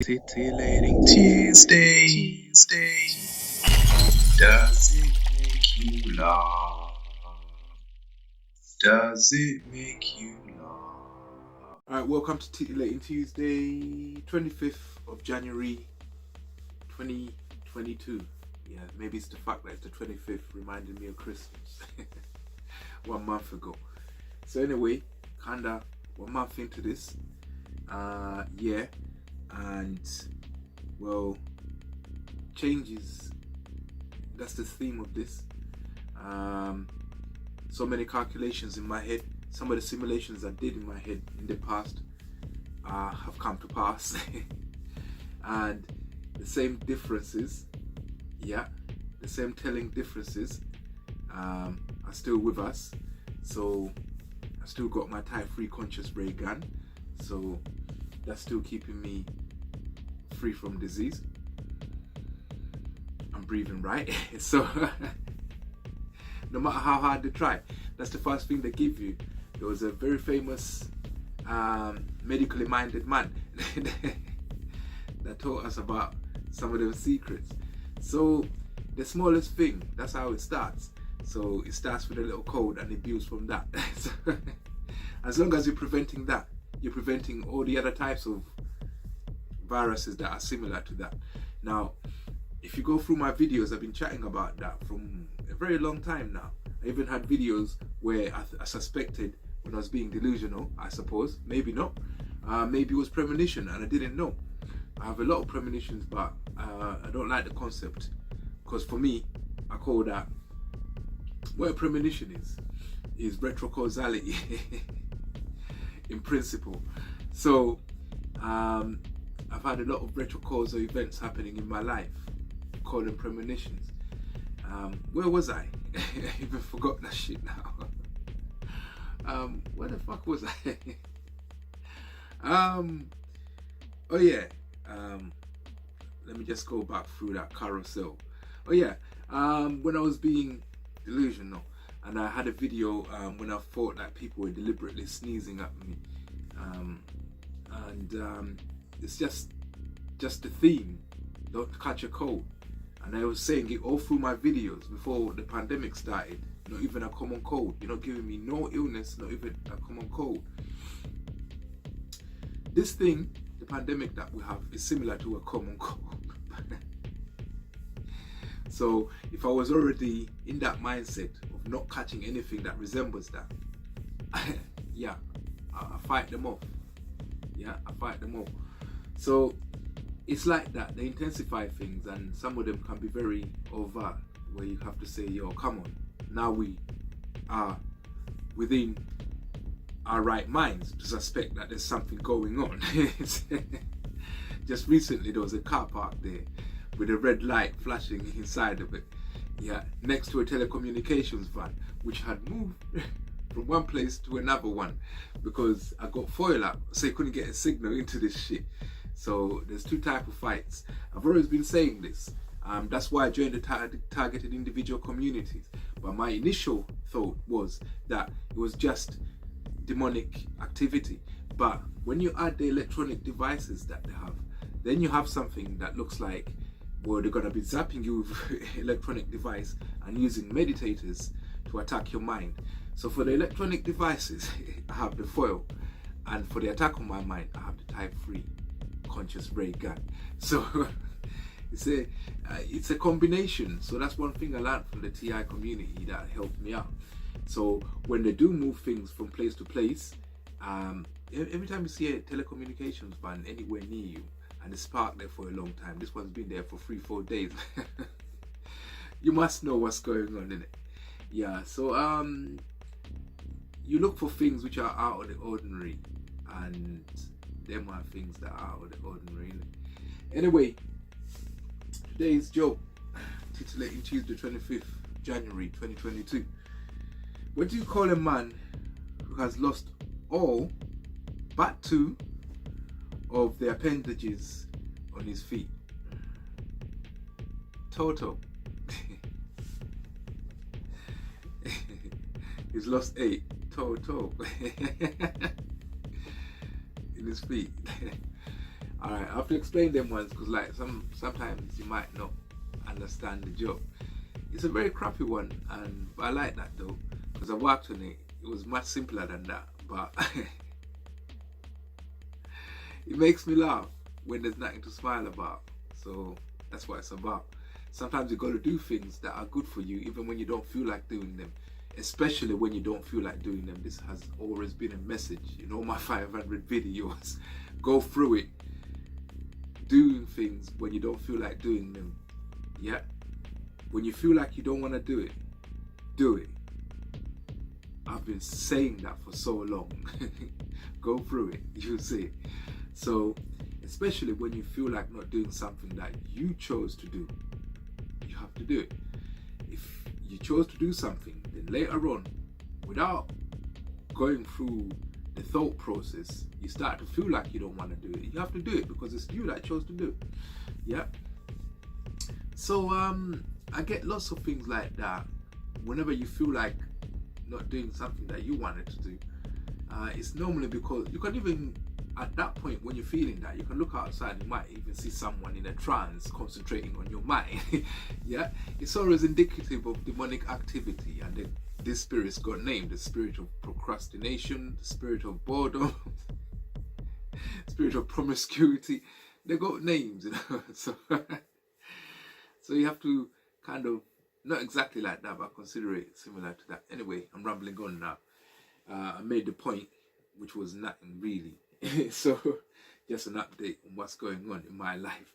Titillating Tuesdays. Does it make you laugh? Does it make you laugh? Alright, welcome to Titillating Tuesday, 25th of January 2022. Yeah, maybe it's the fact that it's the 25th reminding me of Christmas 1 month ago. So anyway, kinda 1 month into this, and well, changes, that's the theme of this. So many calculations in my head. Some of the simulations I did in my head in the past have come to pass. And the same differences, the same telling differences are still with us. So I still got my type 3 conscious ray gun, so that's still keeping me free from disease. I'm breathing right. So no matter how hard they try, that's the first thing they give you. There was a very famous medically minded man that taught us about some of those secrets. So the smallest thing, that's how it starts. So it starts with a little cold and it builds from that. So, as long as you're preventing that, you're preventing all the other types of viruses that are similar to that. Now, if you go through my videos, I've been chatting about that from a very long time now. I even had videos where I suspected when I was being delusional, I suppose. Maybe not. Maybe it was premonition and I didn't know. I have a lot of premonitions, but I don't like the concept. Because for me, I call that, what a premonition is retrocausality in principle. So I've had a lot of retrocausal events happening in my life, call them premonitions. Where was I? I even forgot that shit now. Where the fuck was I? Oh yeah. Let me just go back through that carousel. Oh yeah. When I was being delusional, and I had a video when I thought that people were deliberately sneezing at me, and it's just the theme. Don't catch a cold. And I was saying it all through my videos before the pandemic started. Not even a common cold. You're not giving me no illness, not even a common cold. This thing, the pandemic that we have, is similar to a common cold. So if I was already in that mindset of not catching anything that resembles that, I fight them off. I fight them off. So it's like that. They intensify things, and some of them can be very overt, where you have to say, yo, come on. Now we are within our right minds to suspect that there's something going on. Just recently, there was a car park there with a red light flashing inside of it. Next to a telecommunications van, which had moved from one place to another one because I got foil up, so you couldn't get a signal into this shit. So there's two types of fights. I've always been saying this. That's why I joined the targeted individual communities. But my initial thought was that it was just demonic activity. But when you add the electronic devices that they have, then you have something that looks like, well, they're going to be zapping you with electronic device and using meditators to attack your mind. So for the electronic devices, I have the foil. And for the attack on my mind, I have the type 3 conscious ray gun. So it's a combination. So that's one thing I learned from the TI community that helped me out. So when they do move things from place to place, every time you see a telecommunications van anywhere near you and it's parked there for a long time, this one's been there for 3-4 days, you must know what's going on in it. So you look for things which are out of the ordinary, and them are things that are out of the ordinary. Anyway, today's joke, Titillating Tuesday, 25th January 2022. What do you call a man who has lost all but 2 of the appendages on his feet? Toto. He's lost 8. Toto. In his feet. Alright, I have to explain them ones because like sometimes you might not understand the joke. It's a very crappy one, and I like that though because I worked on it. It was much simpler than that, but it makes me laugh when there's nothing to smile about. So that's what it's about. Sometimes you got to do things that are good for you even when you don't feel like doing them, especially when you don't feel like doing them. This has always been a message in all my 500 videos. Go through it. Doing things when you don't feel like doing them. Yeah. When you feel like you don't want to do it, do it. I've been saying that for so long. Go through it, you'll see. So, especially when you feel like not doing something that you chose to do, you have to do it. If you chose to do something, then later on, without going through the thought process, you start to feel like you don't want to do it. You have to do it because it's you that chose to do it. Yeah. So I get lots of things like that. Whenever you feel like not doing something that you wanted to do, it's normally because you can even at that point when you're feeling that, you can look outside and you might even see someone in a trance concentrating on your mind. Yeah, it's always indicative of demonic activity, and this spirit's got named: the spirit of procrastination, the spirit of boredom, spirit of promiscuity. They got names, you know. So you have to kind of, not exactly like that, but consider it similar to that. Anyway, I'm rambling on now. I made the point, which was nothing really. So just an update on what's going on in my life.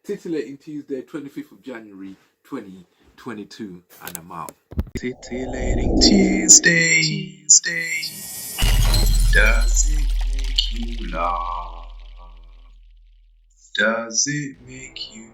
Titillating Tuesday, 25th of January 2022, and I'm out. Titillating Tuesdays. Does it make you laugh? Does it make you